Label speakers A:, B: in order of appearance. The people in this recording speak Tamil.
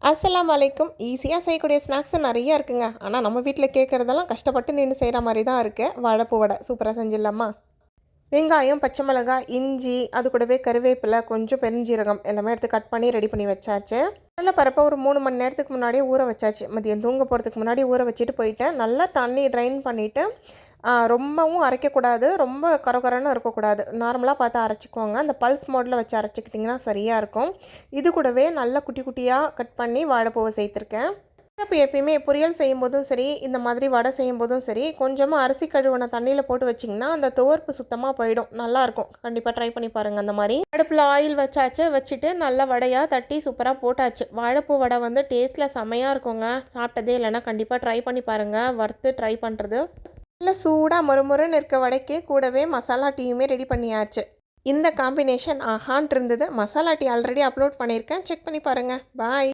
A: அஸ்ஸலாமு அலைக்கும். ஈஸியாக செய்யக்கூடிய ஸ்நாக்ஸ் நிறையா இருக்குங்க. ஆனால் நம்ம வீட்டில் கேட்குறதெல்லாம் கஷ்டப்பட்டு நின்று செய்கிற மாதிரி தான் இருக்குது. வாழைப்பூ வடை சூப்பராக செஞ்சிடலாமா? வெங்காயம், பச்சை மிளகாய், இஞ்சி, அது கூடவே கருவேப்பிலை, கொஞ்சம் பெருஞ்சீரகம் எல்லாமே எடுத்து கட் பண்ணி ரெடி பண்ணி வச்சாச்சு. நல்ல பருப்பை ஒரு 3 மணி நேரத்துக்கு முன்னாடியே ஊற வச்சாச்சு. மதியம் தூங்க போகிறதுக்கு முன்னாடி ஊற வச்சுட்டு போயிட்டேன். நல்லா தண்ணி ட்ரைன் பண்ணிவிட்டு ரொம்பவும் அரைக்கக்கூடாது, ரொம்ப கரகரன்னு இருக்கக்கூடாது. நார்மலாக பார்த்து அரைச்சிக்கோங்க. அந்த பல்ஸ் மோடில் வச்சு அரைச்சிக்கிட்டிங்கன்னா சரியாக இருக்கும். இது கூடவே நல்லா குட்டி குட்டியாக கட் பண்ணி வாழைப்பூவை சேர்த்துருக்கேன். வாழைப்பூ எப்பயுமே பொரியல் செய்யும்போதும் சரி, இந்த மாதிரி வடை செய்யும்போதும் சரி, கொஞ்சமாக அரிசி கழுவின தண்ணியில் போட்டு வச்சிங்கன்னா அந்த துவர்ப்பு சுத்தமாக போயிடும். நல்லாயிருக்கும். கண்டிப்பாக ட்ரை பண்ணி பாருங்கள். அந்த மாதிரி அடுப்பில் ஆயில் வச்சாச்சு. வச்சுட்டு நல்லா வடையாக தட்டி சூப்பராக போட்டாச்சு. வாழைப்பூ வடை வந்து டேஸ்ட்டில் செமையாக இருக்குங்க. சாப்பிட்டதே இல்லைன்னா கண்டிப்பாக ட்ரை பண்ணி பாருங்கள். வறுத்து ட்ரை பண்ணுறது நல்ல சூடாக மொறுமொறுன்னு இருக்க வடைக்கு கூடவே மசாலா டீயுமே ரெடி பண்ணியாச்சு. இந்த காம்பினேஷன் ஆஹான் இருந்தது. மசாலா டீ ஆல்ரெடி அப்லோட் பண்ணியிருக்கேன். செக் பண்ணி பாருங்கள். பாய்.